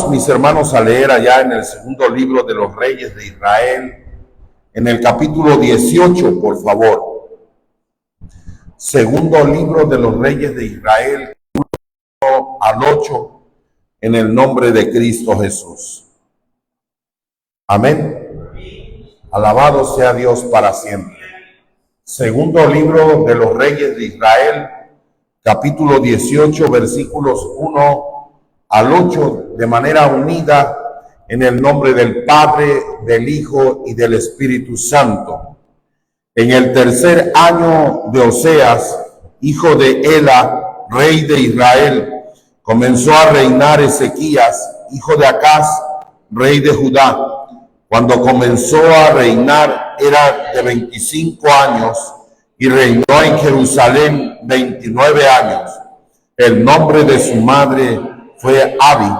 Vamos, mis hermanos, a leer allá en el segundo libro de los Reyes de Israel, en el capítulo 18, por favor. Segundo libro de los Reyes de Israel, 1 al 8, en el nombre de Cristo Jesús. Amén. Alabado sea Dios para siempre. Segundo libro de los Reyes de Israel, capítulo 18, versículos 1 al 8, de manera unida, en el nombre del Padre, del Hijo y del Espíritu Santo. En el tercer año de Oseas, hijo de Ela, rey de Israel, comenzó a reinar Ezequías, hijo de Acaz, rey de Judá. Cuando comenzó a reinar era de 25 años y reinó en Jerusalén 29 años. El nombre de su madre fue Abi,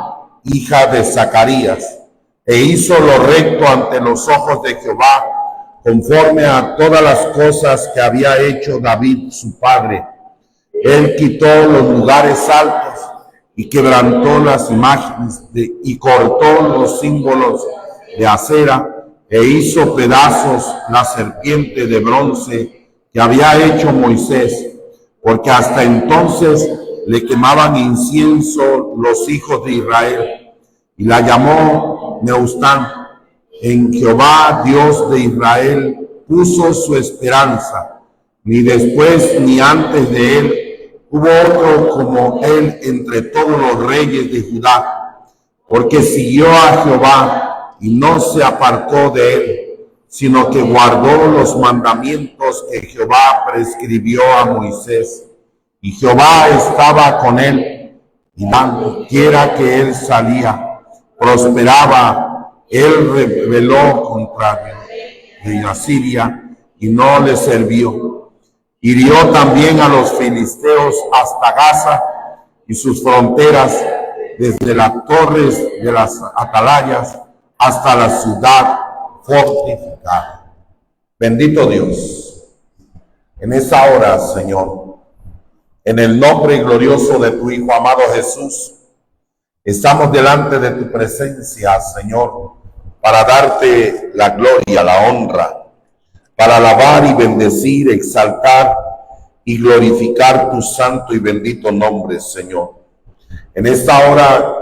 hija de Zacarías, e hizo lo recto ante los ojos de Jehová, conforme a todas las cosas que había hecho David su padre. Él quitó los lugares altos y quebrantó las imágenes y cortó los símbolos de acera, e hizo pedazos la serpiente de bronce que había hecho Moisés, porque hasta entonces le quemaban incienso los hijos de Israel, y la llamó Neustán. En Jehová, Dios de Israel, puso su esperanza. Ni después ni antes de él hubo otro como él entre todos los reyes de Judá, porque siguió a Jehová y no se apartó de él, sino que guardó los mandamientos que Jehová prescribió a Moisés. Y Jehová estaba con él, y donde quiera que él salía, prosperaba. Él rebeló contra Asiria y no le sirvió. Hirió también a los filisteos hasta Gaza y sus fronteras, desde las torres de las atalayas hasta la ciudad fortificada. Bendito Dios, en esa hora, Señor, en el nombre glorioso de tu Hijo amado Jesús, estamos delante de tu presencia, Señor, para darte la gloria, la honra, para alabar y bendecir, exaltar y glorificar tu santo y bendito nombre, Señor. En esta hora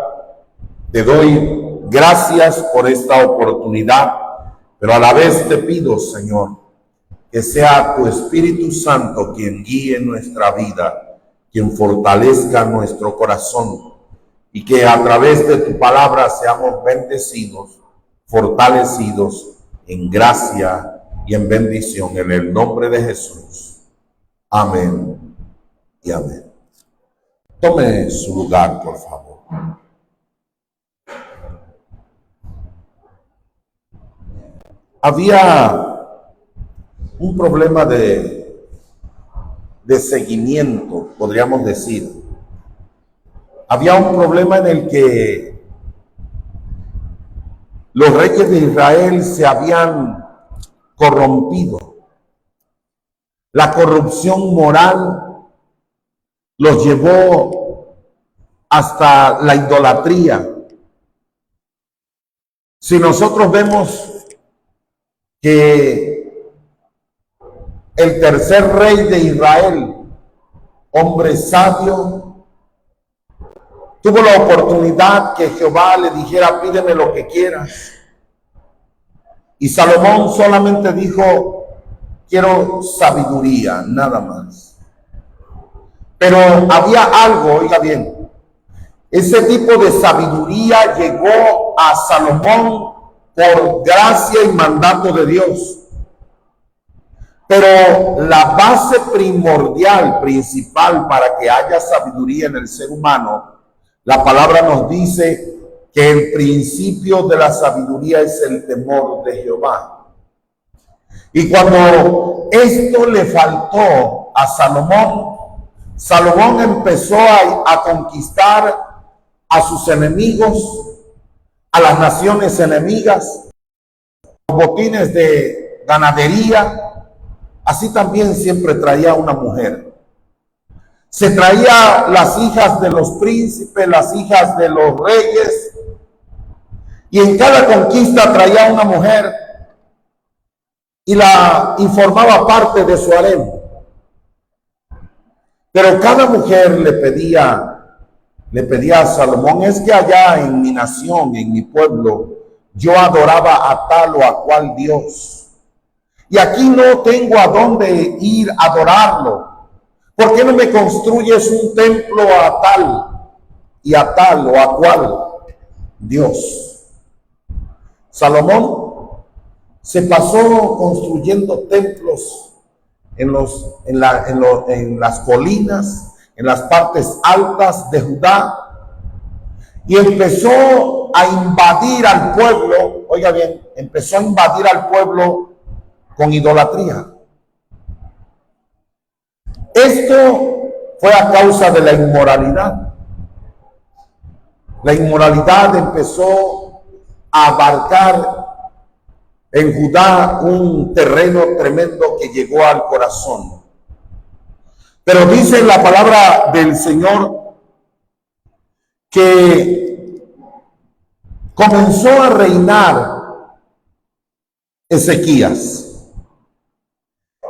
te doy gracias por esta oportunidad, pero a la vez te pido, Señor, que sea tu Espíritu Santo quien guíe nuestra vida, quien fortalezca nuestro corazón, y que a través de tu palabra seamos bendecidos, fortalecidos en gracia y en bendición, en el nombre de Jesús. Amén y amén. Tome su lugar, por favor. Había un problema de seguimiento, podríamos decir. Había un problema en el que los reyes de Israel se habían corrompido. La corrupción moral los llevó hasta la idolatría. Si nosotros vemos que el tercer rey de Israel, hombre sabio, tuvo la oportunidad que Jehová le dijera: pídeme lo que quieras. Y Salomón solamente dijo: quiero sabiduría, nada más. Pero había algo, oiga bien, ese tipo de sabiduría llegó a Salomón por gracia y mandato de Dios. Pero la base primordial, principal para que haya sabiduría en el ser humano, la palabra nos dice que el principio de la sabiduría es el temor de Jehová. Y cuando esto le faltó a Salomón, Salomón empezó a conquistar a sus enemigos, a las naciones enemigas, los botines de ganadería. Así también siempre traía una mujer. Se traía las hijas de los príncipes, las hijas de los reyes, Y en cada conquista traía una mujer y formaba parte de su harem. Pero cada mujer le pedía a Salomón: es que allá en mi nación, en mi pueblo, yo adoraba a tal o a cual Dios, y aquí no tengo a dónde ir a adorarlo. ¿Por qué no me construyes un templo a tal y a tal o a cual Dios? Salomón se pasó construyendo templos en las colinas, en las partes altas de Judá, y empezó a invadir al pueblo. Oiga bien, empezó a invadir al pueblo con idolatría. Esto fue a causa de la inmoralidad. La inmoralidad empezó a abarcar en Judá un terreno tremendo que llegó al corazón. Pero dice la palabra del Señor que comenzó a reinar Ezequías.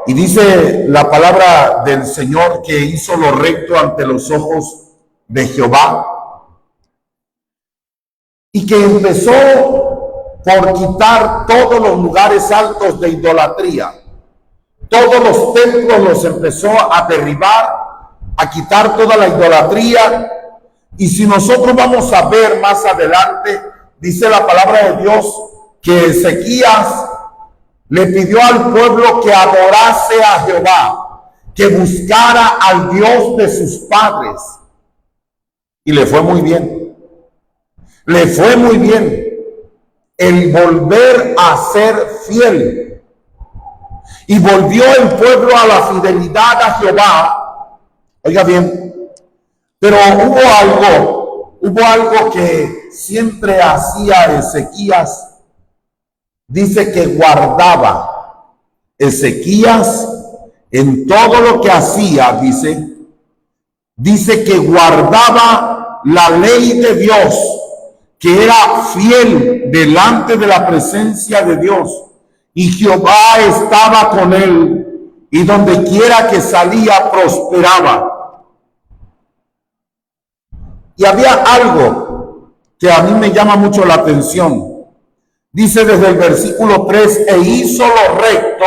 Y dice la palabra del Señor que hizo lo recto ante los ojos de Jehová, y que empezó por quitar todos los lugares altos de idolatría. Todos los templos los empezó a derribar, a quitar toda la idolatría. Y si nosotros vamos a ver más adelante, dice la palabra de Dios que Ezequías le pidió al pueblo que adorase a Jehová, que buscara al Dios de sus padres. Y le fue muy bien. Le fue muy bien el volver a ser fiel. Y volvió el pueblo a la fidelidad a Jehová. Oiga bien, pero hubo algo que siempre hacía Ezequías. Dice que guardaba Ezequías en todo lo que hacía, dice que guardaba la ley de Dios, que era fiel delante de la presencia de Dios, y Jehová estaba con él, y donde quiera que salía prosperaba. Y había algo que a mí me llama mucho la atención. Dice desde el versículo 3: e hizo lo recto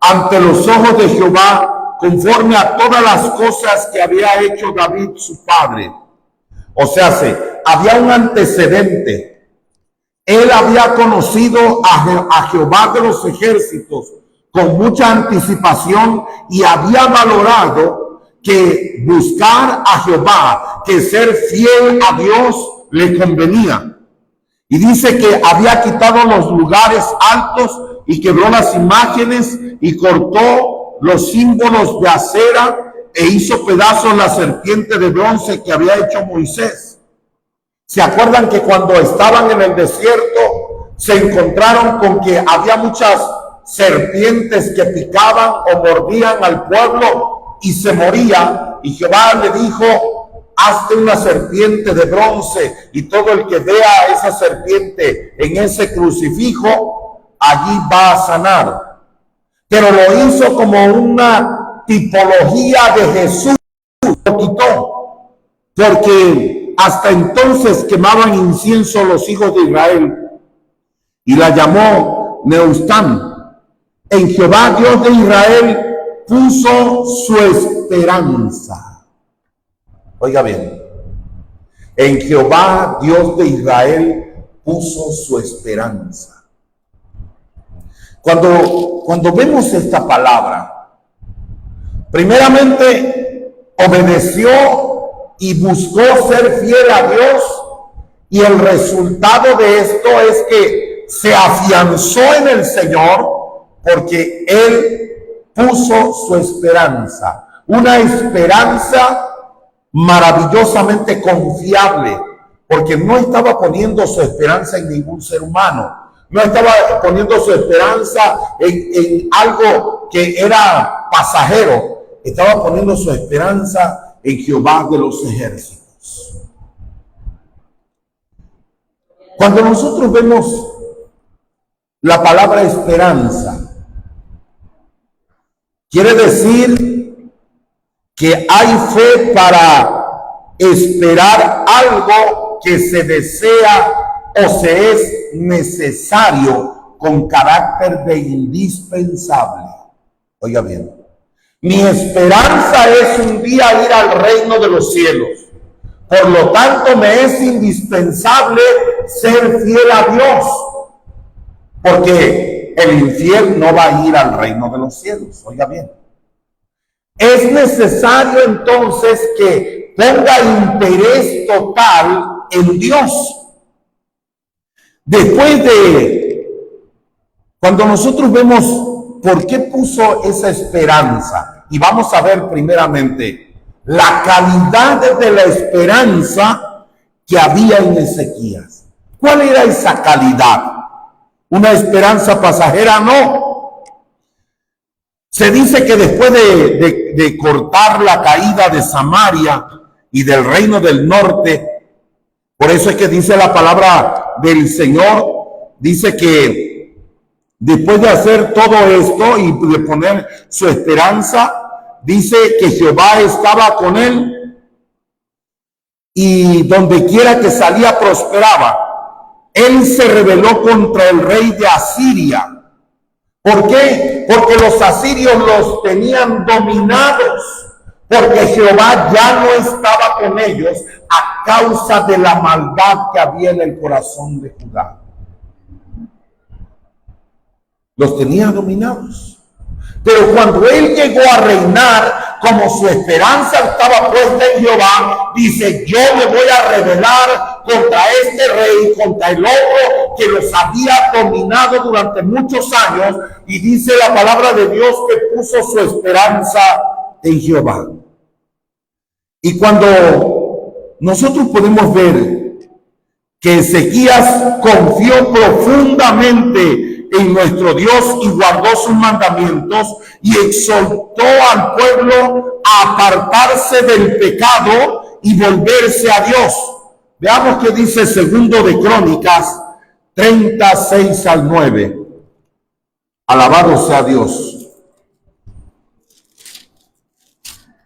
ante los ojos de Jehová, conforme a todas las cosas que había hecho David su padre. O sea, había un antecedente. Él había conocido a Jehová de los ejércitos con mucha anticipación, y había valorado que buscar a Jehová, que ser fiel a Dios le convenía. Y dice que había quitado los lugares altos y quebró las imágenes y cortó los símbolos de acera e hizo pedazos la serpiente de bronce que había hecho Moisés. ¿Se acuerdan que cuando estaban en el desierto se encontraron con que había muchas serpientes que picaban o mordían al pueblo y se moría? Y Jehová le dijo: hazte una serpiente de bronce, y todo el que vea esa serpiente en ese crucifijo, allí va a sanar. Pero lo hizo como una tipología de Jesús, lo quitó, porque hasta entonces quemaban incienso los hijos de Israel, y la llamó Neustán. En Jehová Dios de Israel puso su esperanza. Oiga bien, en Jehová Dios de Israel puso su esperanza. Cuando vemos esta palabra, primeramente obedeció y buscó ser fiel a Dios, y el resultado de esto es que se afianzó en el Señor, porque Él puso su esperanza, una esperanza maravillosamente confiable, porque no estaba poniendo su esperanza en ningún ser humano, no estaba poniendo su esperanza en algo que era pasajero, estaba poniendo su esperanza en Jehová de los ejércitos. Cuando nosotros vemos la palabra esperanza, quiere decir que hay fe para esperar algo que se desea o se es necesario con carácter de indispensable. Oiga bien, mi esperanza es un día ir al reino de los cielos. Por lo tanto, me es indispensable ser fiel a Dios, porque el infiel no va a ir al reino de los cielos. Oiga bien, es necesario entonces que ponga interés total en Dios. Después de, cuando nosotros vemos por qué puso esa esperanza, y vamos a ver primeramente la calidad de la esperanza que había en Ezequías. ¿Cuál era esa calidad? ¿Una esperanza pasajera? No. Se dice que después de cortar la caída de Samaria y del reino del norte, por eso es que dice la palabra del Señor, dice que después de hacer todo esto y de poner su esperanza, dice que Jehová estaba con él y donde quiera que salía prosperaba. Él se rebeló contra el rey de Asiria. ¿Por qué? Porque los asirios los tenían dominados, porque Jehová ya no estaba con ellos a causa de la maldad que había en el corazón de Judá. Los tenía dominados. Pero cuando él llegó a reinar, como su esperanza estaba puesta en Jehová, dice: yo me voy a rebelar contra este rey, contra el otro que los había dominado durante muchos años. Y dice la palabra de Dios que puso su esperanza en Jehová. Y cuando nosotros podemos ver que Ezequías confió profundamente en nuestro Dios y guardó sus mandamientos y exhortó al pueblo a apartarse del pecado y volverse a Dios. Veamos qué dice segundo de Crónicas 36 al 9. Alabado sea Dios.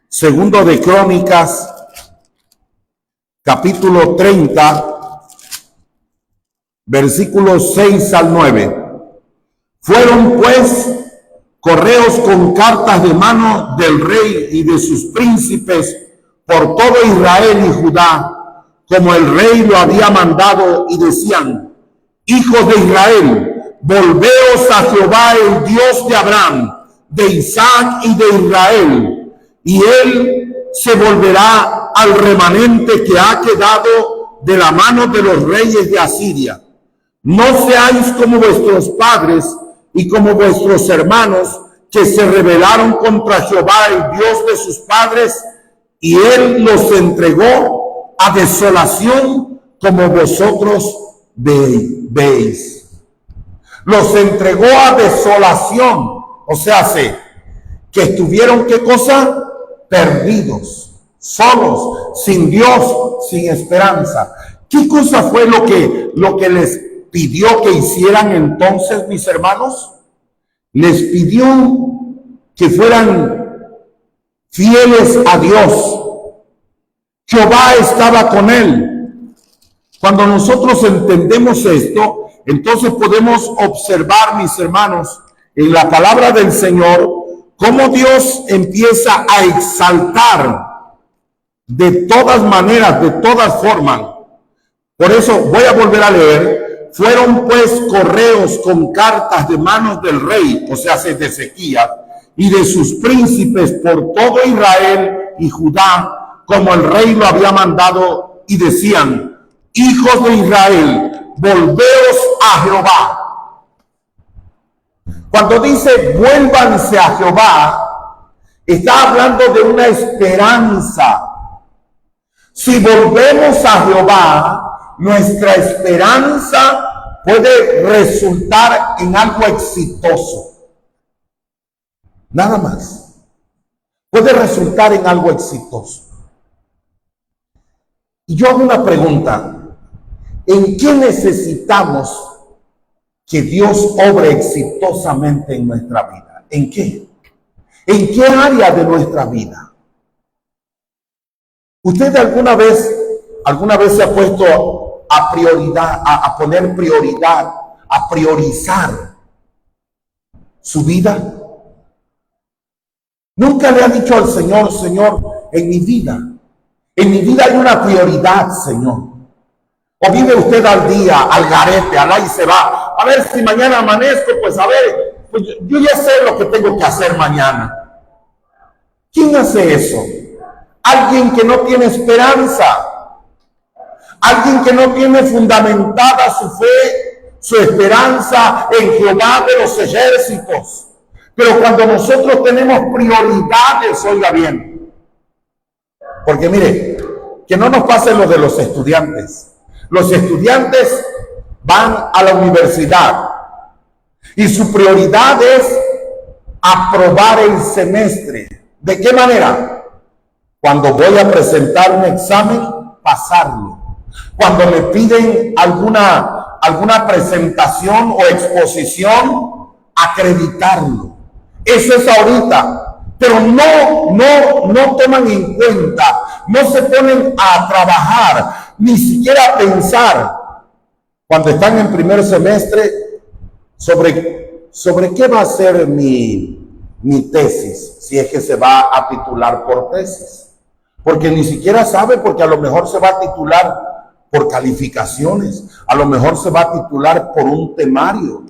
Segundo de Crónicas, capítulo 30, versículos 6 al 9. Fueron pues correos con cartas de mano del rey y de sus príncipes por todo Israel y Judá, como el rey lo había mandado, y decían: hijos de Israel, volveos a Jehová, el Dios de Abraham, de Isaac y de Israel, y él se volverá al remanente que ha quedado de la mano de los reyes de Asiria. No seáis como vuestros padres y como vuestros hermanos, que se rebelaron contra Jehová, el Dios de sus padres, y él los entregó a desolación, como vosotros veis. Los entregó a desolación, o sea, que estuvieron, ¿qué cosa? Perdidos, solos, sin Dios, sin esperanza. ¿Qué cosa fue lo que les pidió que hicieran entonces, mis hermanos? Les pidió que fueran fieles a Dios. Jehová estaba con él. Cuando nosotros entendemos esto, entonces podemos observar, mis hermanos, en la palabra del Señor, cómo Dios empieza a exaltar de todas maneras, de todas formas. Por eso voy a volver a leer. Fueron pues correos con cartas de manos del rey, o sea, de Ezequías, y de sus príncipes por todo Israel y Judá, como el rey lo había mandado, y decían: hijos de Israel, volveos a Jehová. Cuando dice vuélvanse a Jehová, está hablando de una esperanza. Si volvemos a Jehová, nuestra esperanza puede resultar en algo exitoso. Nada más. Puede resultar en algo exitoso. Y yo hago una pregunta. ¿En qué necesitamos que Dios obre exitosamente en nuestra vida? ¿En qué? ¿En qué área de nuestra vida? ¿Usted alguna vez se ha puesto a prioridad, a poner prioridad, a priorizar su vida? Nunca le ha dicho al Señor: Señor, en mi vida hay una prioridad, Señor. O vive usted al día, al garete, al ahí se va. A ver si mañana amanezco, pues a ver, pues yo ya sé lo que tengo que hacer mañana. ¿Quién hace eso? Alguien que no tiene esperanza. Alguien que no tiene fundamentada su fe, su esperanza en Jehová de los ejércitos. Pero cuando nosotros tenemos prioridades, oiga bien, porque mire, que no nos pase lo de los estudiantes. Los estudiantes van a la universidad y su prioridad es aprobar el semestre. ¿De qué manera? Cuando voy a presentar un examen, pasarlo. Cuando me piden alguna presentación o exposición, acreditarlo. Eso es ahorita, pero no toman en cuenta, no se ponen a trabajar, ni siquiera a pensar, cuando están en primer semestre, sobre qué va a ser mi tesis, si es que se va a titular por tesis. Porque ni siquiera sabe, porque a lo mejor se va a titular por calificaciones, a lo mejor se va a titular por un temario,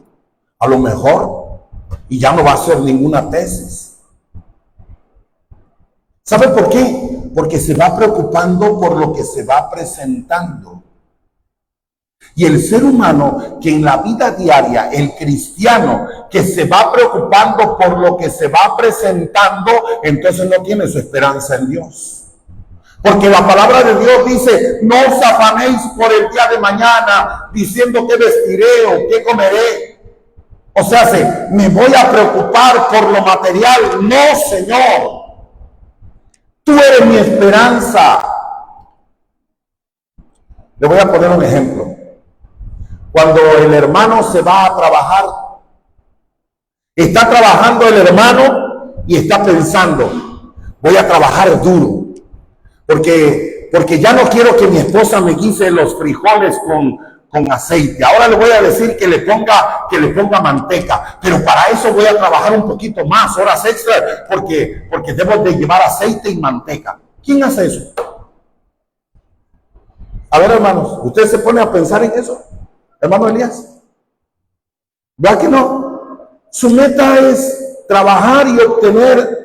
a lo mejor, y ya no va a ser ninguna tesis. ¿Sabe por qué? Porque se va preocupando por lo que se va presentando. Y el ser humano que en la vida diaria, el cristiano que se va preocupando por lo que se va presentando, entonces no tiene su esperanza en Dios. Porque la palabra de Dios dice: no os afanéis por el día de mañana, diciendo qué vestiré o qué comeré. O sea, me voy a preocupar por lo material. No, Señor. Tú eres mi esperanza. Le voy a poner un ejemplo. Cuando el hermano se va a trabajar, está trabajando el hermano y está pensando: voy a trabajar duro, porque ya no quiero que mi esposa me guise los frijoles con aceite. Ahora le voy a decir que le ponga manteca, pero para eso voy a trabajar un poquito más, horas extra, porque debo de llevar aceite y manteca. ¿Quién hace eso? A ver, hermanos, ¿usted se pone a pensar en eso? Hermano Elías, ¿verdad que no? Su meta es trabajar y obtener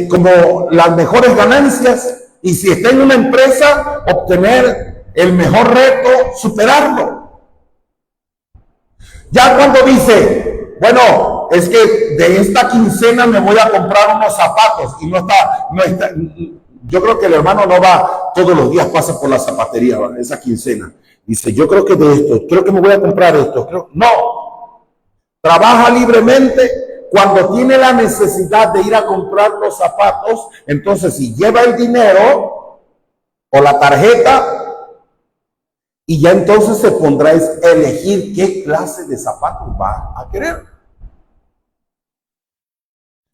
como las mejores ganancias, y si está en una empresa, obtener el mejor reto, superarlo. Ya cuando dice: bueno, es que de esta quincena me voy a comprar unos zapatos, y no está, yo creo que el hermano no va todos los días, pasa por la zapatería, ¿vale? Esa quincena. Dice: yo creo que de esto, creo que me voy a comprar esto. No, trabaja libremente. Cuando tiene la necesidad de ir a comprar los zapatos, entonces si lleva el dinero o la tarjeta, y ya entonces se pondrá a elegir qué clase de zapatos va a querer.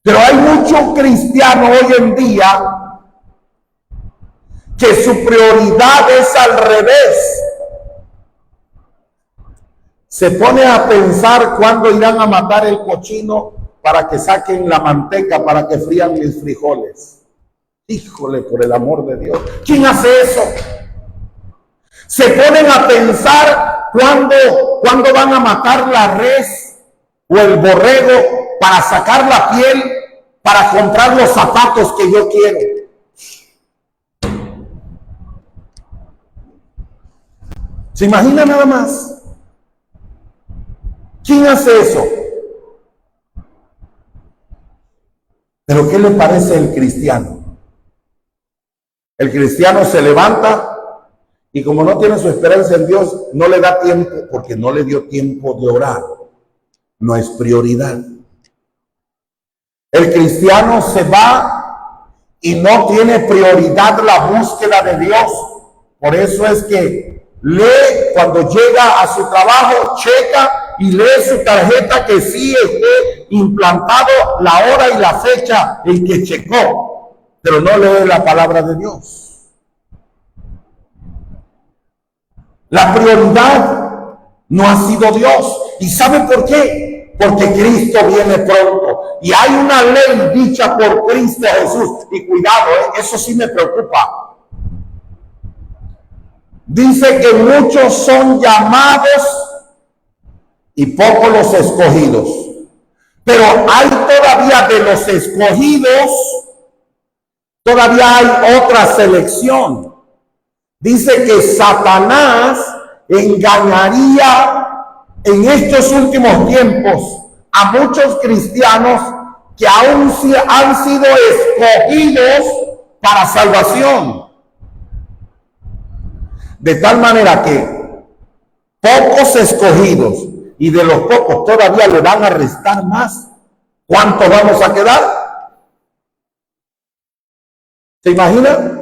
Pero hay mucho cristiano hoy en día que su prioridad es al revés. Se pone a pensar cuándo irán a matar el cochino para que saquen la manteca, para que frían mis frijoles. Híjole, por el amor de Dios, ¿quién hace eso? Se ponen a pensar cuándo van a matar la res o el borrego para sacar la piel, para comprar los zapatos que yo quiero. ¿Se imagina nada más? ¿Quién hace eso? Pero ¿qué le parece el cristiano? El cristiano se levanta y como no tiene su esperanza en Dios, no le da tiempo, porque no le dio tiempo de orar. No es prioridad. El cristiano se va y no tiene prioridad la búsqueda de Dios. Por eso es que lee cuando llega a su trabajo, checa y lee su tarjeta que sí esté implantado la hora y la fecha en que checó, pero no lee la palabra de Dios. La prioridad no ha sido Dios. ¿Y sabe por qué? Porque Cristo viene pronto. Y hay una ley dicha por Cristo Jesús. Y cuidado, eso sí me preocupa. Dice que muchos son llamados y pocos los escogidos. Pero hay todavía de los escogidos, todavía hay otra selección. Dice que Satanás engañaría en estos últimos tiempos a muchos cristianos que aún han sido escogidos para salvación. De tal manera que pocos escogidos, y de los pocos todavía le van a restar más. ¿Cuántos vamos a quedar? ¿Se imagina?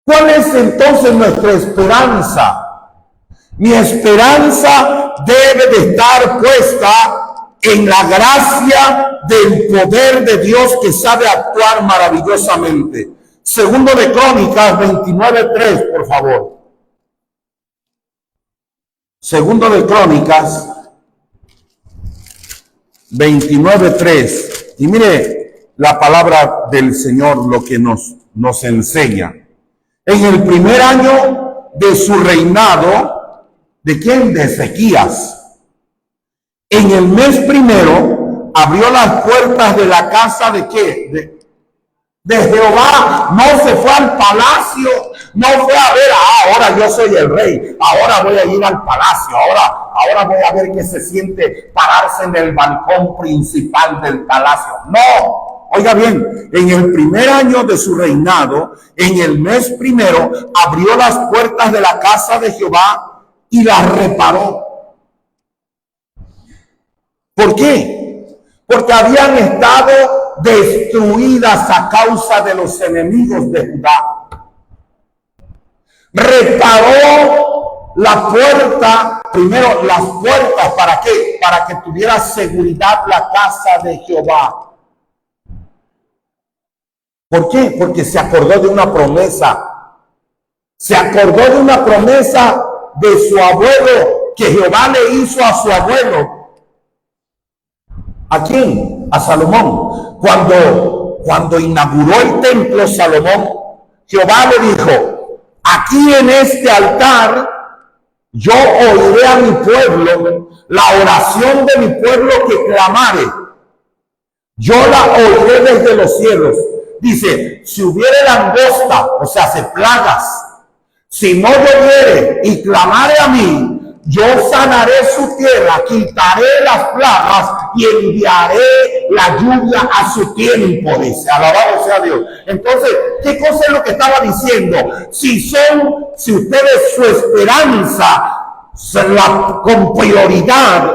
¿Cuál es entonces nuestra esperanza? Mi esperanza debe de estar puesta en la gracia del poder de Dios que sabe actuar maravillosamente. Segundo de Crónicas 29:3, por favor. Segundo de Crónicas 29:3. Y mire la palabra del Señor lo que nos enseña. En el primer año de su reinado, ¿de quién? De Ezequías. En el mes primero abrió las puertas de la casa de ¿qué? De Jehová. No se fue al palacio, no fue a ver, ahora yo soy el rey, ahora voy a ir al palacio, ahora voy a ver qué se siente pararse en el balcón principal del palacio. No, oiga bien, en el primer año de su reinado, en el mes primero, abrió las puertas de la casa de Jehová y las reparó. ¿Por qué? Porque habían estado destruidas a causa de los enemigos de Judá. Reparó la puerta, primero las puertas, ¿para qué? Para que tuviera seguridad la casa de Jehová. ¿Por qué? Porque se acordó de una promesa. Se acordó de una promesa de su abuelo, que Jehová le hizo a su abuelo. ¿A quién? A Salomón. Cuando inauguró el templo Salomón, Jehová le dijo: aquí en este altar yo oiré a mi pueblo, la oración de mi pueblo que clamare, yo la oiré desde los cielos. Dice, si hubiere langosta, o sea, se plagas, si no lloviere y clamare a mí, yo sanaré su tierra, quitaré las plagas y enviaré la lluvia a su tiempo, dice. Alabado sea Dios. Entonces, ¿qué cosa es lo que estaba diciendo? Si ustedes su esperanza con prioridad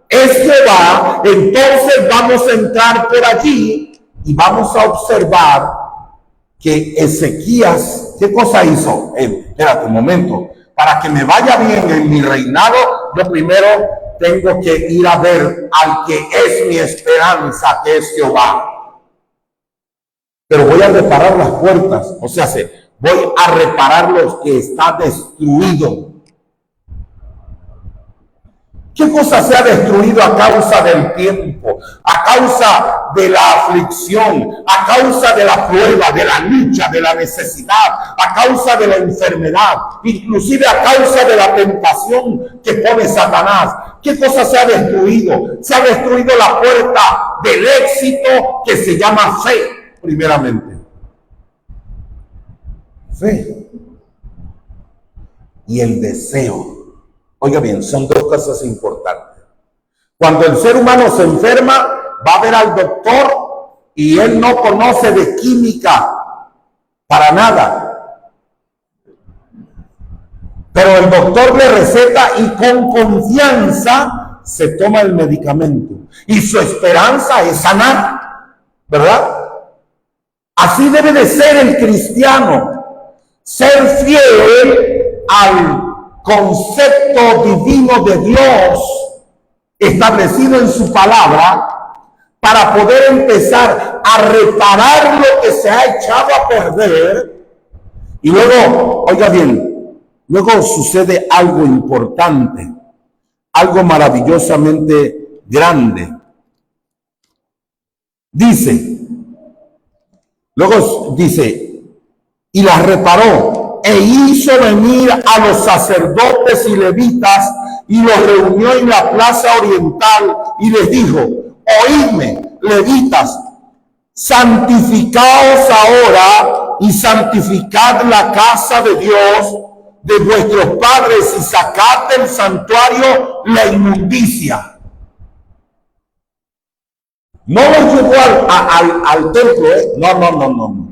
es Jehová, entonces vamos a entrar por allí y vamos a observar que Ezequías, ¿qué cosa hizo? Espérate un momento. Para que me vaya bien en mi reinado, yo primero tengo que ir a ver al que es mi esperanza, que es Jehová. Pero voy a reparar las puertas, o sea, voy a reparar los que está destruido. ¿Qué cosa se ha destruido a causa del tiempo, a causa de la aflicción, a causa de la prueba, de la lucha, de la necesidad, a causa de la enfermedad, inclusive a causa de la tentación que pone Satanás? ¿Qué cosa se ha destruido? Se ha destruido la puerta del éxito que se llama fe, primeramente. Fe y el deseo. Oiga bien, son dos cosas importantes. Cuando el ser humano se enferma, va a ver al doctor y él no conoce de química para nada. Pero el doctor le receta y con confianza se toma el medicamento. Y su esperanza es sanar, ¿verdad? Así debe de ser el cristiano. ser fiel al concepto divino de Dios establecido en su palabra, para poder empezar a reparar lo que se ha echado a perder. Y luego, oiga bien, luego sucede algo importante, algo maravillosamente grande. Luego dice, y las reparó e hizo venir a los sacerdotes y levitas y los reunió en la plaza oriental y les dijo: oídme, levitas, santificaos ahora y santificad la casa de Dios de vuestros padres y sacad del santuario la inmundicia. No los llevó al templo, no.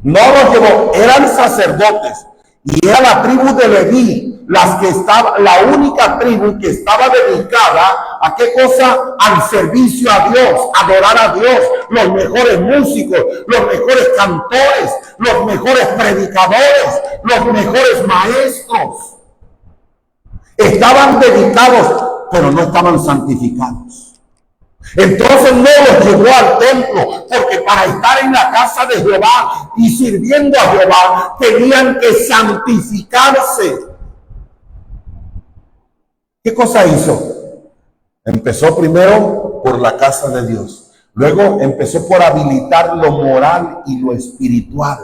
No los llevó, eran sacerdotes y era la tribu de Leví, la única tribu que estaba dedicada a qué cosa, al servicio a Dios, adorar a Dios. Los mejores músicos, los mejores cantores, los mejores predicadores, los mejores maestros estaban dedicados, pero no estaban santificados. Entonces no los llevó al templo, porque para estar en la casa de Jehová y sirviendo a Jehová tenían que santificarse. ¿Qué cosa hizo? Empezó primero por la casa de Dios, luego empezó por habilitar lo moral y lo espiritual.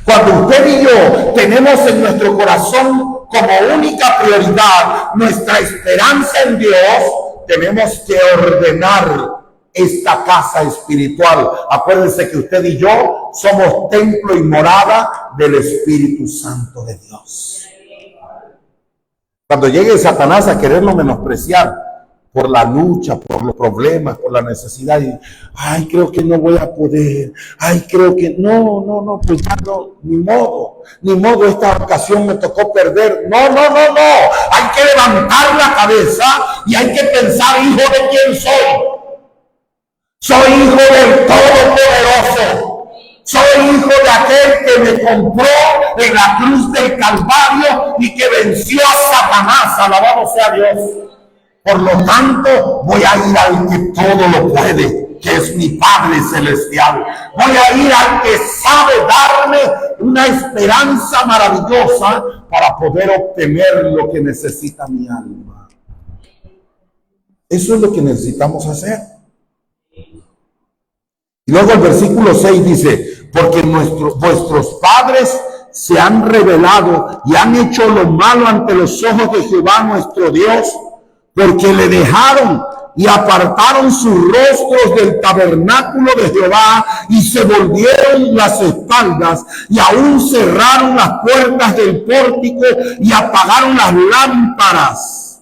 Cuando usted y yo tenemos en nuestro corazón como única prioridad nuestra esperanza en Dios, tenemos que ordenar esta casa espiritual. Acuérdense que usted y yo somos templo y morada del Espíritu Santo de Dios. Cuando llegue Satanás a quererlo menospreciar por la lucha, por los problemas, por la necesidad, y, ay, creo que no voy a poder, ay, creo que no, pues ya no, ni modo, esta ocasión me tocó perder. No, hay que levantar la cabeza y hay que pensar: hijo de quién soy. Soy hijo del Todopoderoso. Soy hijo de aquel que me compró en la cruz del Calvario y que venció a Satanás. Alabado sea Dios. Por lo tanto, voy a ir al que todo lo puede, que es mi Padre Celestial. Voy a ir al que sabe darme una esperanza maravillosa para poder obtener lo que necesita mi alma. Eso es lo que necesitamos hacer. Y luego el versículo 6 dice: porque vuestros padres se han rebelado y han hecho lo malo ante los ojos de Jehová nuestro Dios, porque le dejaron y apartaron sus rostros del tabernáculo de Jehová y se volvieron las espaldas y aún cerraron las puertas del pórtico y apagaron las lámparas.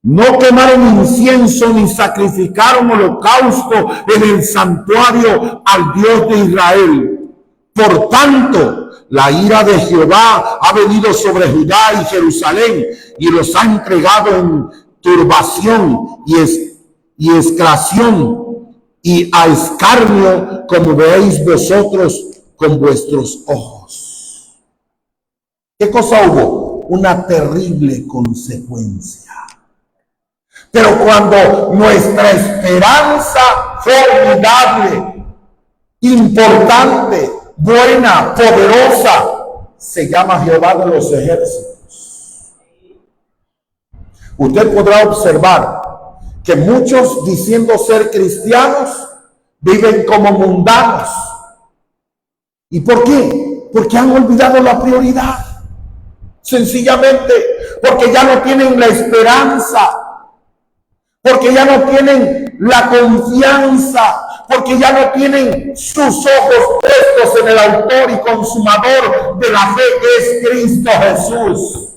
No quemaron incienso ni sacrificaron holocausto en el santuario al Dios de Israel. Por tanto, la ira de Jehová ha venido sobre Judá y Jerusalén y los ha entregado en turbación y execración y a escarnio, como veis vosotros con vuestros ojos. ¿Qué cosa hubo? Una terrible consecuencia. Pero cuando nuestra esperanza formidable, importante, buena, poderosa, se llama Jehová de los ejércitos, usted podrá observar que muchos, diciendo ser cristianos, viven como mundanos. ¿Y por qué? Porque han olvidado la prioridad. Sencillamente porque ya no tienen la esperanza, porque ya no tienen la confianza, porque ya no tienen sus ojos puestos en el autor y consumador de la fe, que es Cristo Jesús.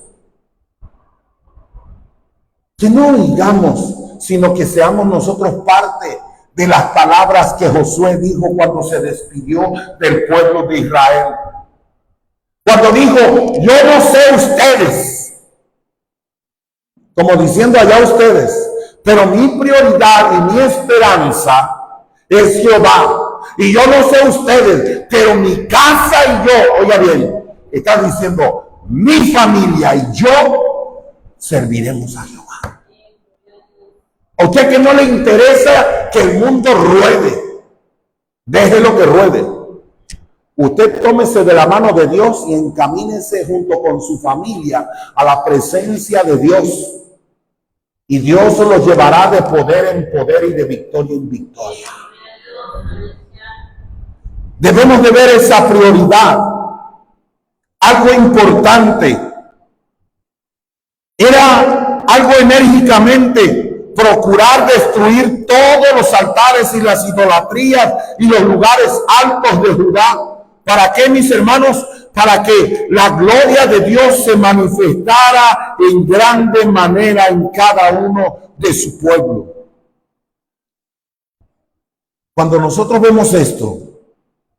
Que no oigamos, sino que seamos nosotros parte de las palabras que Josué dijo cuando se despidió del pueblo de Israel. Cuando dijo: yo no sé ustedes, como diciendo allá ustedes, pero mi prioridad y mi esperanza es Jehová. Y yo no sé ustedes, pero mi casa y yo, oiga bien, está diciendo, mi familia y yo serviremos a Jehová. A usted que no le interesa que el mundo ruede, déjelo que ruede. Usted tómese de la mano de Dios y encamínese junto con su familia a la presencia de Dios. Y Dios se los llevará de poder en poder y de victoria en victoria. Debemos de ver esa prioridad. Algo importante. Era algo enérgicamente procurar destruir todos los altares y las idolatrías y los lugares altos de Judá. ¿Para qué, mis hermanos? Para que la gloria de Dios se manifestara en grande manera en cada uno de su pueblo. Cuando nosotros vemos esto,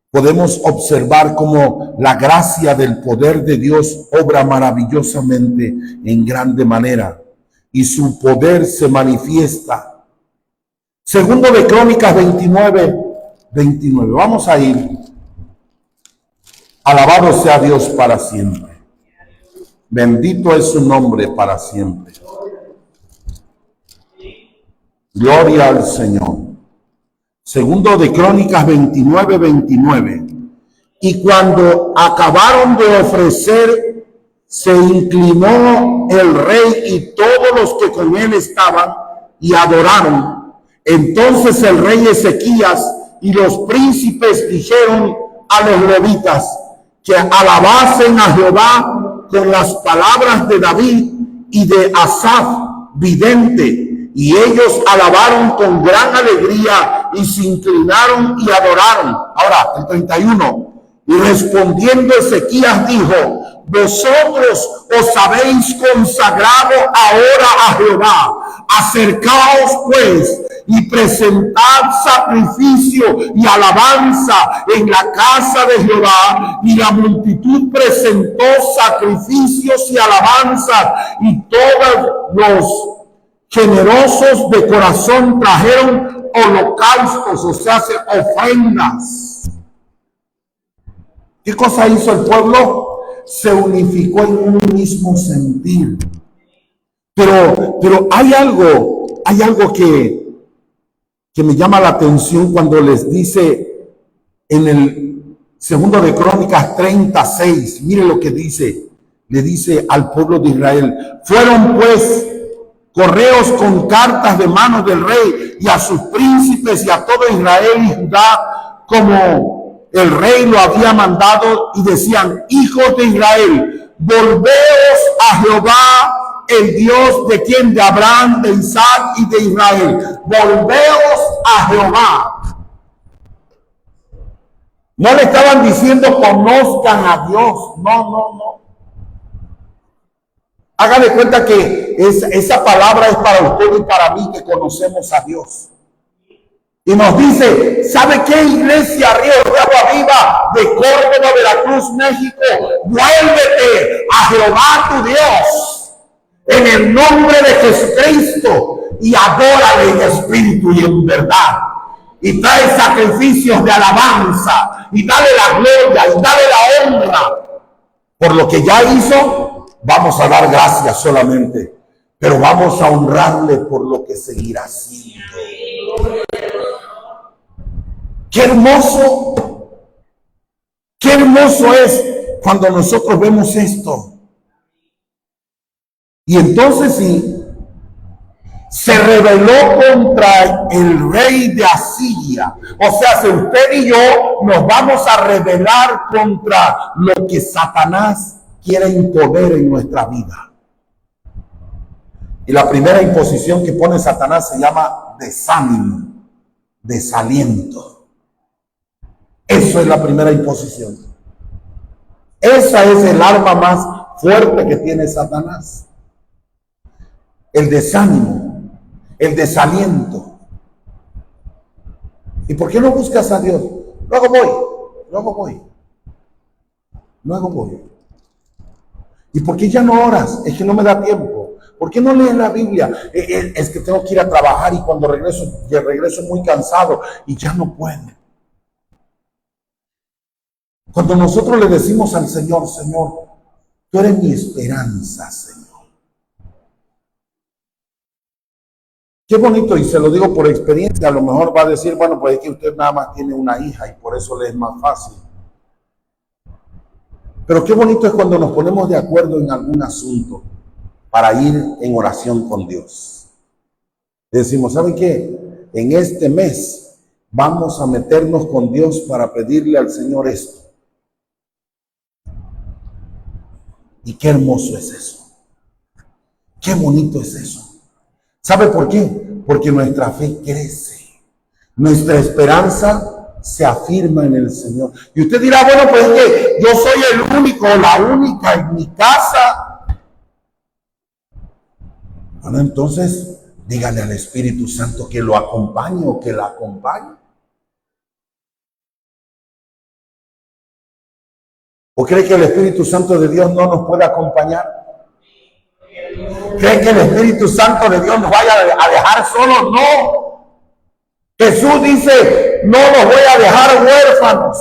podemos observar cómo la gracia del poder de Dios obra maravillosamente en grande manera y su poder se manifiesta. Segundo de Crónicas 29. Vamos a ir. Alabado sea Dios para siempre. Bendito es su nombre para siempre. Gloria al Señor. Segundo de Crónicas 29. Y cuando acabaron de ofrecer, se inclinó el rey y todos los que con él estaban y adoraron. Entonces el rey Ezequías y los príncipes dijeron a los levitas que alabasen a Jehová con las palabras de David y de Asaf, vidente, y ellos alabaron con gran alegría y se inclinaron y adoraron. Ahora, el 31, y respondiendo Ezequías dijo: vosotros os habéis consagrado ahora a Jehová, acercaos pues y presentad sacrificio y alabanza en la casa de Jehová. Y la multitud presentó sacrificios y alabanzas, y todos los generosos de corazón trajeron holocaustos, o sea, ofrendas. ¿Qué cosa hizo el pueblo? Se unificó en un mismo sentir. Pero hay algo que me llama la atención cuando les dice en el segundo de Crónicas 36, mire lo que dice, le dice al pueblo de Israel: fueron pues correos con cartas de manos del rey y a sus príncipes y a todo Israel y Judá, como el rey lo había mandado, y decían: hijos de Israel, volveos a Jehová, el Dios de quien, de Abraham, de Isaac y de Israel. Volveos a Jehová. No le estaban diciendo conozcan a Dios. No. Haga de cuenta que esa palabra es para usted y para mí, que conocemos a Dios. Y nos dice: ¿sabe qué, iglesia Río de Agua Viva de Córdoba, Veracruz, México? Vuélvete a Jehová tu Dios en el nombre de Jesucristo y adórale en espíritu y en verdad. Y trae sacrificios de alabanza y dale la gloria y dale la honra por lo que ya hizo. Vamos a dar gracias solamente, pero vamos a honrarle por lo que seguirá haciendo. Qué hermoso es cuando nosotros vemos esto. Y entonces sí, se rebeló contra el rey de Asiria. O sea, si usted y yo nos vamos a rebelar contra lo que Satanás quiere imponer en nuestra vida. Y la primera imposición que pone Satanás se llama desánimo, desaliento. Eso es la primera imposición. Esa es el arma más fuerte que tiene Satanás. El desánimo, el desaliento. ¿Y por qué no buscas a Dios? Luego voy. ¿Y por qué ya no oras? Es que no me da tiempo. ¿Por qué no lees la Biblia? Es que tengo que ir a trabajar y cuando regreso muy cansado y ya no puedo. Cuando nosotros le decimos al Señor, Señor, tú eres mi esperanza, Señor. Qué bonito, y se lo digo por experiencia. A lo mejor va a decir, bueno, pues es que usted nada más tiene una hija y por eso le es más fácil. Pero qué bonito es cuando nos ponemos de acuerdo en algún asunto para ir en oración con Dios. Decimos, ¿saben qué? En este mes vamos a meternos con Dios para pedirle al Señor esto. Y qué hermoso es eso. Qué bonito es eso. ¿Sabe por qué? Porque nuestra fe crece. Nuestra esperanza se afirma en el Señor. Y usted dirá, bueno, pues es que yo soy el único, la única en mi casa. Bueno, entonces, dígale al Espíritu Santo que lo acompañe o que la acompañe. ¿O cree que el Espíritu Santo de Dios no nos puede acompañar? ¿Cree que el Espíritu Santo de Dios nos vaya a dejar solos? No. Jesús dice, no los voy a dejar huérfanos.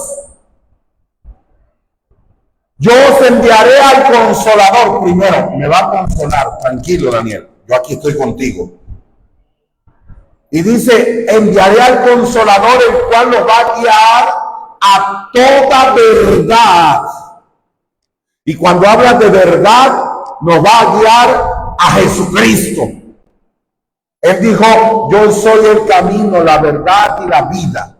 Yo os enviaré al Consolador. Primero, me va a consolar. Tranquilo, Daniel. Yo aquí estoy contigo. Y dice, enviaré al Consolador, el cual nos va a guiar a toda verdad. Y cuando habla de verdad, nos va a guiar a Jesucristo. Él dijo, yo soy el camino, la verdad y la vida.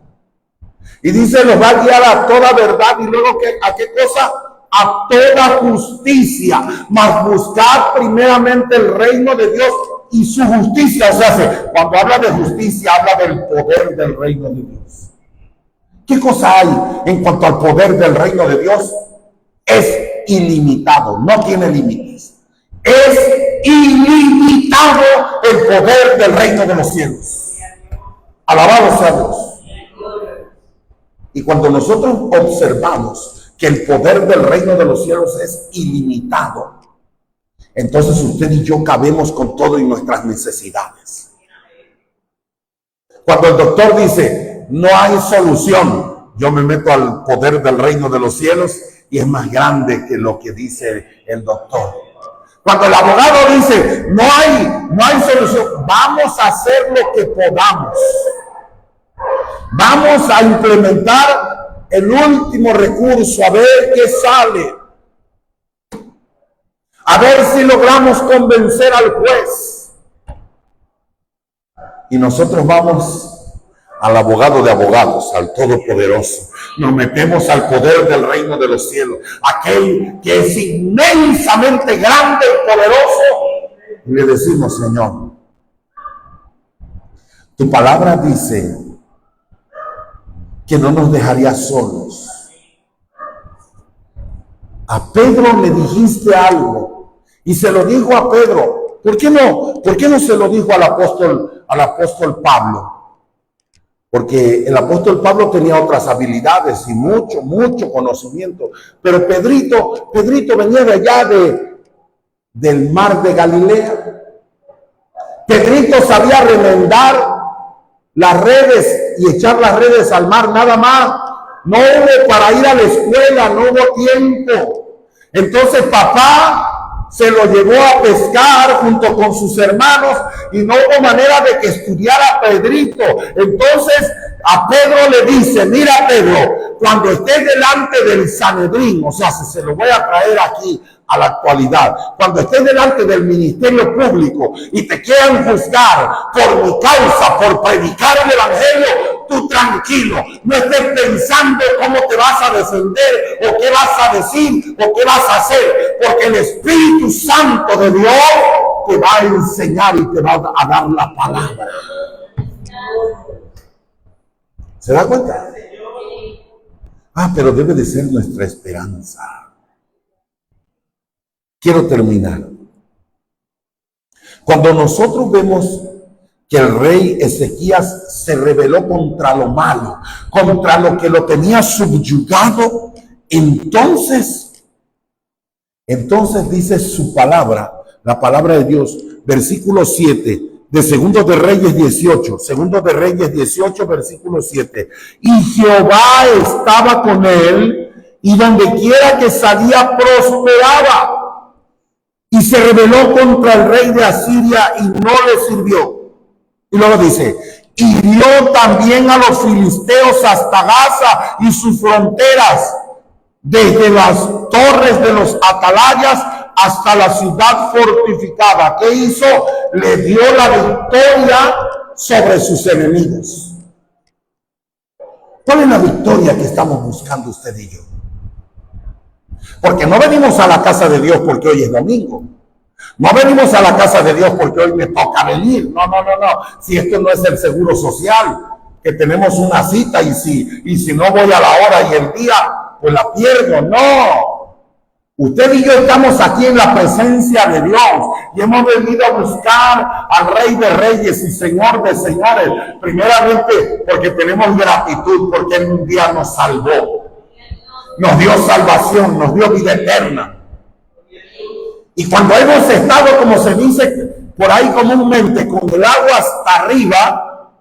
Y dice, nos va a guiar a toda verdad. Y luego, ¿a qué cosa? A toda justicia. Mas buscad primeramente el reino de Dios y su justicia. O sea, cuando habla de justicia, habla del poder del reino de Dios. ¿Qué cosa hay en cuanto al poder del reino de Dios? Es ilimitado, no tiene límites. Es ilimitado el poder del reino de los cielos. Alabado sea Dios. Y cuando nosotros observamos que el poder del reino de los cielos es ilimitado, entonces usted y yo cabemos con todo y nuestras necesidades. Cuando el doctor dice, no hay solución, yo me meto al poder del reino de los cielos y es más grande que lo que dice el doctor. Cuando el abogado dice, no hay solución, vamos a hacer lo que podamos. Vamos a implementar el último recurso, a ver qué sale. A ver si logramos convencer al juez. Y nosotros vamos al abogado de abogados, al Todopoderoso. Nos metemos al poder del reino de los cielos, aquel que es inmensamente grande y poderoso. Y le decimos, Señor, tu palabra dice que no nos dejarías solos. A Pedro le dijiste algo y se lo dijo a Pedro. ¿Por qué no se lo dijo al apóstol Pablo? Porque el apóstol Pablo tenía otras habilidades y mucho conocimiento. Pero Pedrito venía de allá del mar de Galilea. Pedrito sabía remendar las redes y echar las redes al mar, nada más. No hubo para ir a la escuela, no hubo tiempo. Entonces papá se lo llevó a pescar junto con sus hermanos y no hubo manera de que estudiara Pedrito. Entonces a Pedro le dice, mira Pedro, cuando estés delante del Sanedrín, o sea, se lo voy a traer aquí a la actualidad, cuando estés delante del ministerio público y te quieran juzgar por mi causa, por predicar el evangelio, tú tranquilo, no estés pensando cómo te vas a defender o qué vas a decir o qué vas a hacer, porque el Espíritu Santo de Dios te va a enseñar y te va a dar la palabra. ¿Se da cuenta? Pero debe de ser nuestra esperanza. Quiero terminar. Cuando nosotros vemos que el rey Ezequías se rebeló contra lo malo, contra lo que lo tenía subyugado, entonces dice su palabra, la palabra de Dios, versículo 7 de Segundos de Reyes 18, Segundos de Reyes 18, versículo 7. Y Jehová estaba con él y donde quiera que salía prosperaba. Y se rebeló contra el rey de Asiria y no le sirvió. Y luego dice, hirió también a los filisteos hasta Gaza y sus fronteras, desde las torres de los atalayas hasta la ciudad fortificada. ¿Qué hizo? Le dio la victoria sobre sus enemigos. ¿Cuál es la victoria que estamos buscando usted y yo? Porque no venimos a la casa de Dios porque hoy es domingo. No venimos a la casa de Dios porque hoy me toca venir. No. Si esto no es el seguro social, que tenemos una cita y si no voy a la hora y el día, pues la pierdo. No. Usted y yo estamos aquí en la presencia de Dios y hemos venido a buscar al Rey de Reyes y Señor de Señores. Primeramente porque tenemos gratitud, porque Él un día nos salvó. Nos dio salvación, nos dio vida eterna. Y cuando hemos estado, como se dice por ahí comúnmente, con el agua hasta arriba,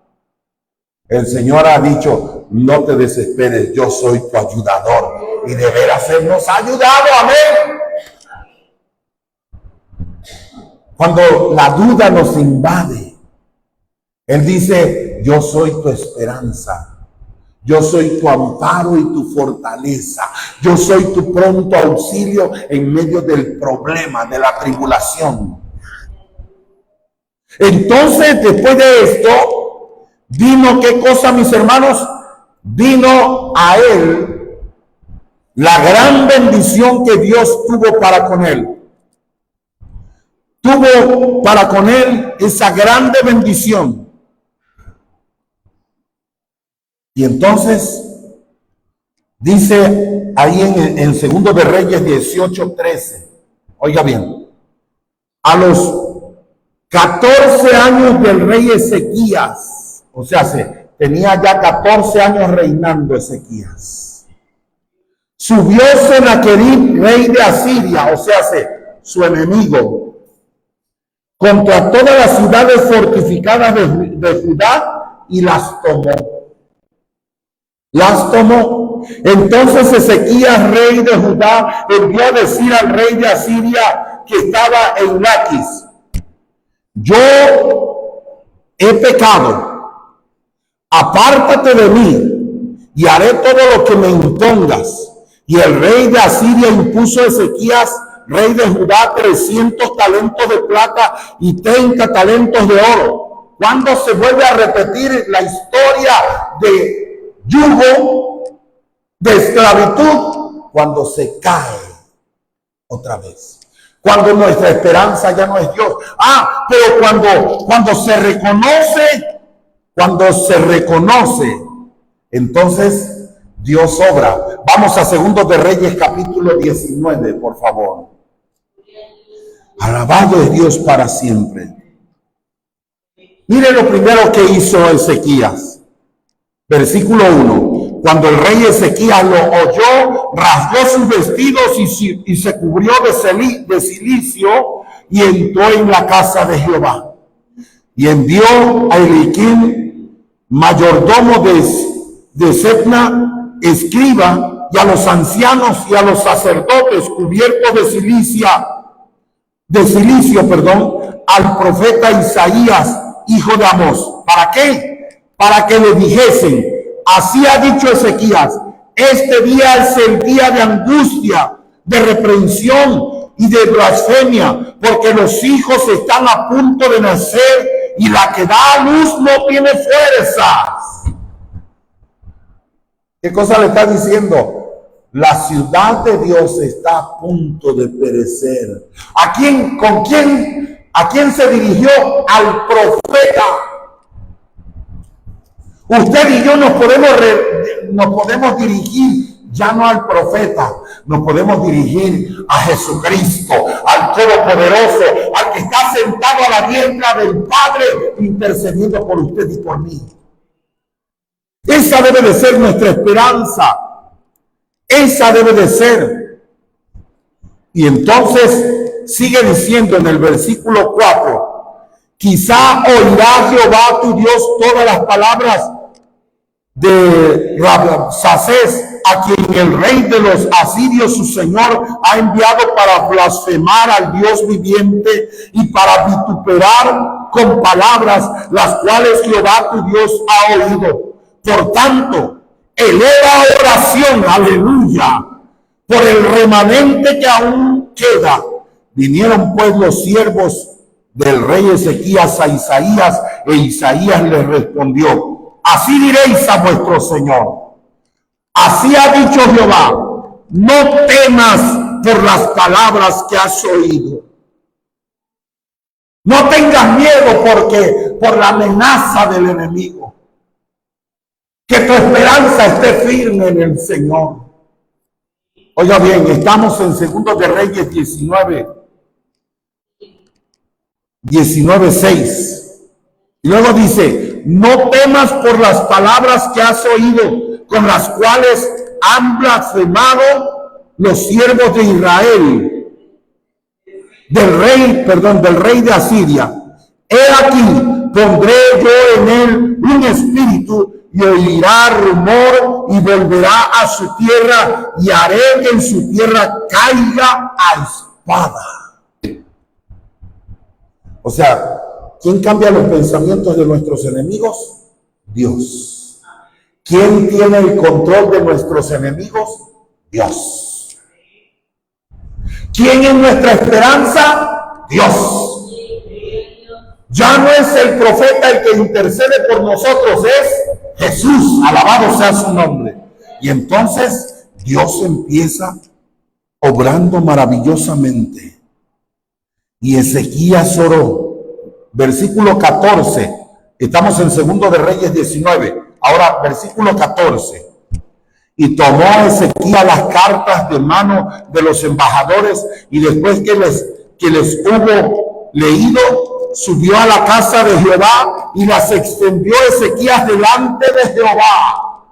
el Señor ha dicho, no te desesperes, yo soy tu ayudador. Y de veras Él nos ha ayudado, amén. Cuando la duda nos invade, Él dice, yo soy tu esperanza. Yo soy tu amparo y tu fortaleza. Yo soy tu pronto auxilio en medio del problema, de la tribulación. Entonces, después de esto, vino, ¿qué cosa, mis hermanos? Vino a él la gran bendición que Dios tuvo para con él. Tuvo para con él esa grande bendición. Y entonces, dice ahí en Segundo de Reyes 18:13, oiga bien, a los 14 años del rey Ezequías, o sea, tenía ya 14 años reinando Ezequías, subió Sennacherib, rey de Asiria, o sea, su enemigo, contra todas las ciudades fortificadas de Judá y las tomó. Entonces Ezequías, rey de Judá, envió a decir al rey de Asiria que estaba en Laquis: yo he pecado, apártate de mí y haré todo lo que me impongas. Y el rey de Asiria impuso a Ezequías, rey de Judá, 300 talentos de plata y 30 talentos de oro. ¿Cuándo se vuelve a repetir la historia de yugo, de esclavitud? Cuando se cae otra vez, cuando nuestra esperanza ya no es Dios. Pero cuando se reconoce, entonces Dios obra. Vamos a Segundo de Reyes capítulo 19, por favor. Alabado es Dios para siempre. Mire lo primero que hizo Ezequías. Versículo 1. Cuando el rey Ezequías lo oyó, rasgó sus vestidos y se cubrió de cilicio y entró en la casa de Jehová. Y envió a Eliquim, mayordomo de Sebna, escriba, y a los ancianos y a los sacerdotes cubiertos de cilicio, al profeta Isaías, hijo de Amós. ¿Para qué? Para que le dijesen: así ha dicho Ezequías, este día es el día de angustia, de reprensión y de blasfemia, porque los hijos están a punto de nacer y la que da a luz no tiene fuerzas. ¿Qué cosa le está diciendo? La ciudad de Dios está a punto de perecer. ¿A quién se dirigió? Al profeta. Usted y yo nos podemos dirigir ya no al profeta, nos podemos dirigir a Jesucristo, al Todopoderoso, al que está sentado a la diestra del Padre, intercediendo por usted y por mí. Esa debe de ser nuestra esperanza. Esa debe de ser. Y entonces sigue diciendo en el versículo 4: quizá oirá Jehová tu Dios todas las palabras de Rabsacés, a quien el rey de los asirios, su señor, ha enviado para blasfemar al Dios viviente y para vituperar con palabras las cuales Jehová tu Dios ha oído. Por tanto, eleva oración, aleluya, por el remanente que aún queda. Vinieron pues los siervos del rey Ezequías a Isaías, e Isaías les respondió: así diréis a vuestro Señor, así ha dicho Jehová, no temas por las palabras que has oído. No tengas miedo por la amenaza del enemigo. Que tu esperanza esté firme en el Señor. Oiga bien, estamos en 2 de Reyes 19:6. Y luego dice: no temas por las palabras que has oído, con las cuales han blasfemado los siervos de Israel, del rey de Asiria. He aquí, pondré yo en él un espíritu, y oirá rumor, y volverá a su tierra, y haré que en su tierra caiga a espada. O sea, ¿quién cambia los pensamientos de nuestros enemigos? Dios. ¿Quién tiene el control de nuestros enemigos? Dios. ¿Quién es nuestra esperanza? Dios. Ya no es el profeta el que intercede por nosotros, es Jesús, alabado sea su nombre. Y entonces Dios empieza obrando maravillosamente. Y Ezequías oró. Versículo 14. Estamos en 2 de Reyes 19. Ahora, versículo 14. Y tomó Ezequías las cartas de mano de los embajadores, y después que les hubo leído, subió a la casa de Jehová y las extendió Ezequías delante de Jehová.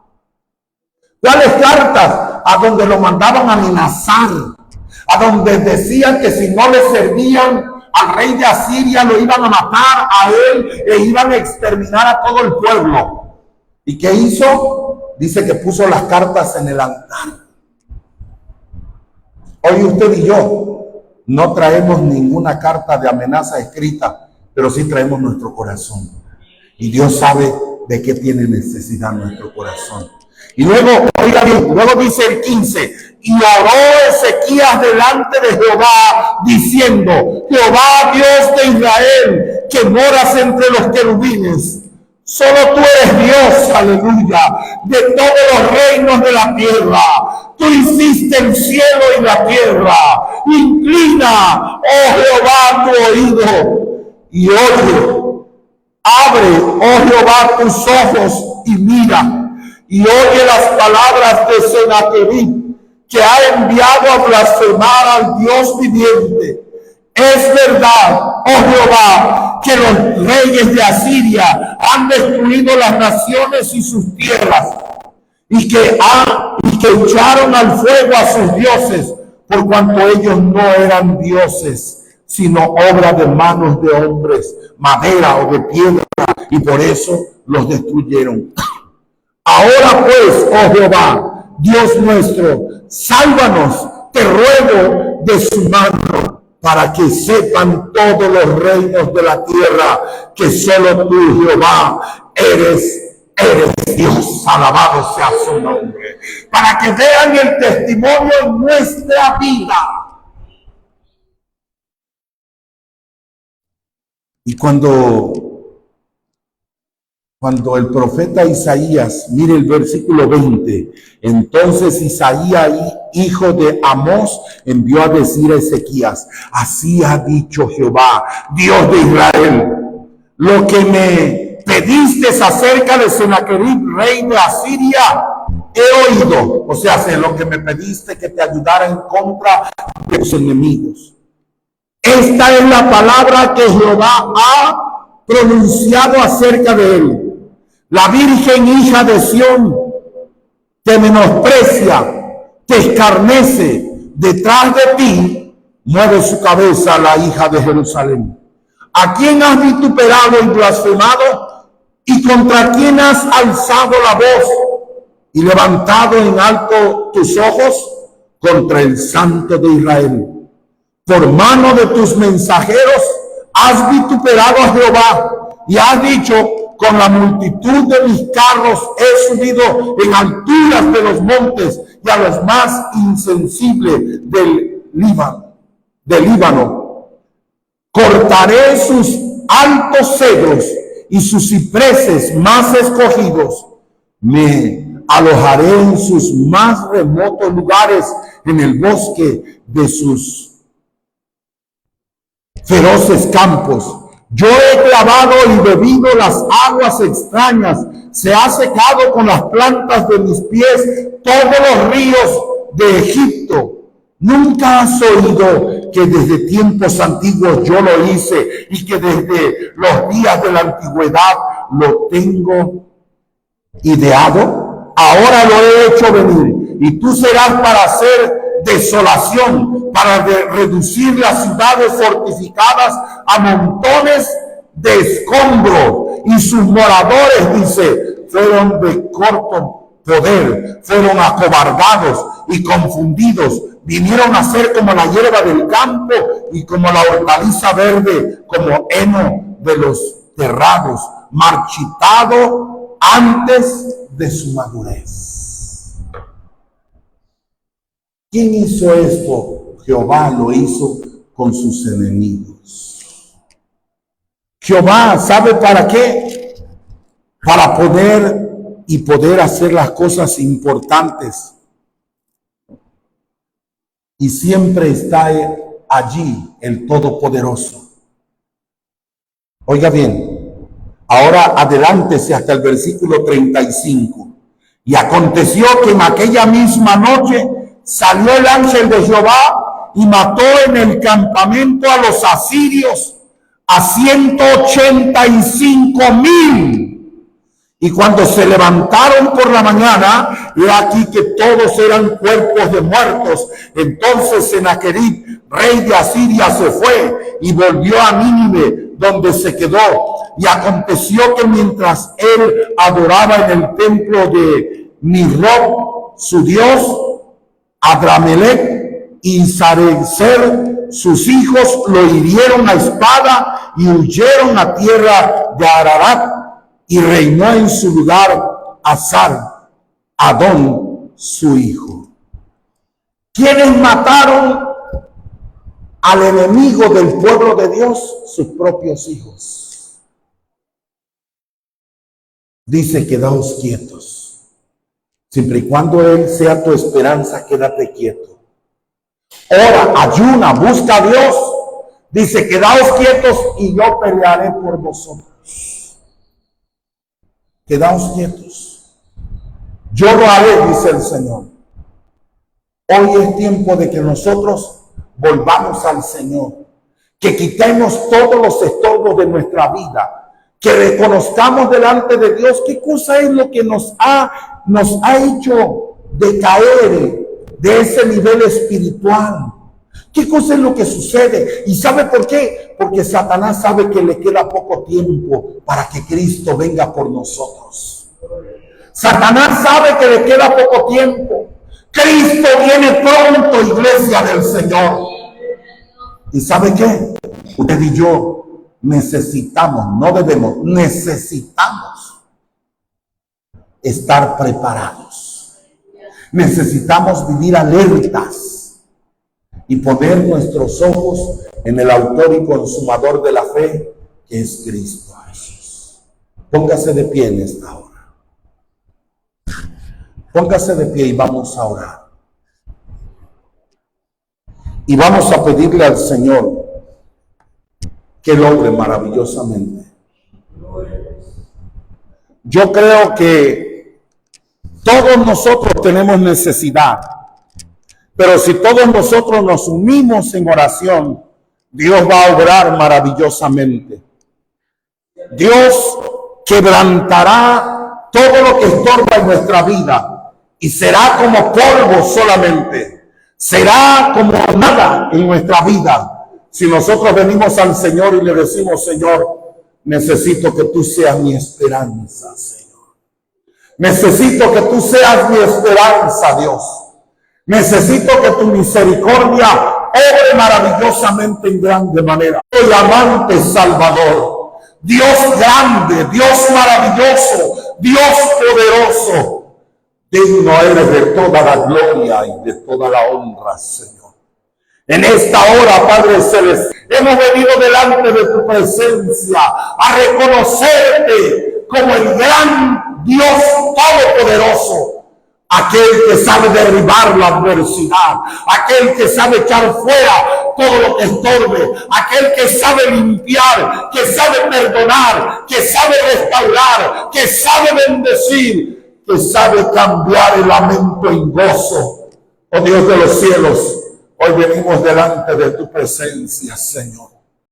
¿Cuáles cartas? A donde lo mandaban a amenazar, a donde decían que si no le servían al rey de Asiria lo iban a matar a él e iban a exterminar a todo el pueblo. ¿Y qué hizo? Dice que puso las cartas en el altar. Hoy usted y yo no traemos ninguna carta de amenaza escrita, pero sí traemos nuestro corazón. Y Dios sabe de qué tiene necesidad nuestro corazón. Y luego, oiga bien, luego dice el 15: y oró Ezequías delante de Jehová, diciendo: Jehová, Dios de Israel, que moras entre los querubines, solo tú eres Dios, aleluya, de todos los reinos de la tierra. Tú hiciste el cielo y la tierra. Inclina, oh Jehová, tu oído y oye. Abre, oh Jehová, tus ojos y mira, y oye las palabras de Sennacherib, que ha enviado a blasfemar al Dios viviente. Es verdad, oh Jehová, que los reyes de Asiria han destruido las naciones y sus tierras, y que echaron al fuego a sus dioses, por cuanto ellos no eran dioses, sino obra de manos de hombres, madera o de piedra, y por eso los destruyeron. Ahora pues, oh Jehová, Dios nuestro, sálvanos, te ruego, de su mano, para que sepan todos los reinos de la tierra que solo tú, Jehová, eres Dios, alabado sea su nombre, para que vean el testimonio en nuestra vida. Y cuando el profeta Isaías, mire el versículo 20, entonces Isaías, hijo de Amós, envió a decir a Ezequías: así ha dicho Jehová, Dios de Israel, lo que me pediste acerca de Sennacherib, rey de Asiria, he oído. O sea, lo que me pediste que te ayudara en contra de tus enemigos. Esta es la palabra que Jehová ha pronunciado acerca de él. La virgen hija de Sión te menosprecia, te escarnece. Detrás de ti mueve su cabeza la hija de Jerusalén. ¿A quién has vituperado y blasfemado? ¿Y contra quién has alzado la voz y levantado en alto tus ojos? Contra el Santo de Israel. Por mano de tus mensajeros has vituperado a Jehová y has dicho: con la multitud de mis carros he subido en alturas de los montes y a los más insensibles del Líbano. Cortaré sus altos cedros y sus cipreses más escogidos. Me alojaré en sus más remotos lugares, en el bosque de sus feroces campos. Yo he clavado y bebido las aguas extrañas, se ha secado con las plantas de mis pies todos los ríos de Egipto. ¿Nunca has oído que desde tiempos antiguos yo lo hice y que desde los días de la antigüedad lo tengo ideado? Ahora lo he hecho venir, y tú serás para hacer desolación, para reducir las ciudades fortificadas a montones de escombros, y sus moradores, dice, fueron de corto poder, fueron acobardados y confundidos, vinieron a ser como la hierba del campo y como la hortaliza verde, como heno de los terrados, marchitado antes de su madurez. ¿Quién hizo esto? Jehová lo hizo con sus enemigos. Jehová, ¿sabe para qué? Para poder hacer las cosas importantes. Y siempre está allí el Todopoderoso. Oiga bien, ahora adelántese hasta el versículo 35. Y aconteció que en aquella misma noche salió el ángel de Jehová y mató en el campamento a los asirios a 185,000. Y cuando se levantaron por la mañana, he aquí que todos eran cuerpos de muertos. Entonces Sennacherib, rey de Asiria, se fue y volvió a Nínive, donde se quedó. Y aconteció que mientras él adoraba en el templo de Nisroch, su dios, Adramelech y Sarecer, sus hijos, lo hirieron a espada y huyeron a tierra de Ararat. Y reinó en su lugar Azar, Adón, su hijo. ¿Quiénes mataron al enemigo del pueblo de Dios? Sus propios hijos. Dice: quedaos quietos. Siempre y cuando Él sea tu esperanza, quédate quieto. Ora, ayuna, busca a Dios. Dice: quedaos quietos y yo pelearé por vosotros. Quedaos quietos. Yo lo haré, dice el Señor. Hoy es tiempo de que nosotros volvamos al Señor, que quitemos todos los estorbos de nuestra vida, que reconozcamos delante de Dios qué cosa es lo que nos ha hecho decaer de ese nivel espiritual. ¿Qué cosa es lo que sucede? ¿Y sabe por qué? Porque Satanás sabe que le queda poco tiempo para que Cristo venga por nosotros. Satanás sabe que le queda poco tiempo. Cristo viene pronto, iglesia del Señor. ¿Y sabe qué? Usted y yo necesitamos, no debemos, necesitamos estar preparados. Necesitamos vivir alertas y poner nuestros ojos en el autor y consumador de la fe, que es Cristo Jesús. Póngase de pie en esta hora. Póngase de pie y vamos a orar. Y vamos a pedirle al Señor que logre maravillosamente. Yo creo que todos nosotros tenemos necesidad. Pero si todos nosotros nos unimos en oración, Dios va a obrar maravillosamente. Dios quebrantará todo lo que estorba en nuestra vida y será como polvo solamente. Será como nada en nuestra vida. Si nosotros venimos al Señor y le decimos: Señor, necesito que tú seas mi esperanza, Señor. Necesito que tú seas mi esperanza, Dios. Necesito que tu misericordia obre maravillosamente en grande manera. Soy amante Salvador, Dios grande, Dios maravilloso, Dios poderoso. Digno eres de toda la gloria y de toda la honra, Señor. En esta hora, Padre Celestial, hemos venido delante de tu presencia a reconocerte como el gran Dios todopoderoso. Aquel que sabe derribar la adversidad, aquel que sabe echar fuera todo lo que estorbe, aquel que sabe limpiar, que sabe perdonar, que sabe restaurar, que sabe bendecir, que sabe cambiar el lamento en gozo. Oh Dios de los cielos, hoy venimos delante de tu presencia, Señor.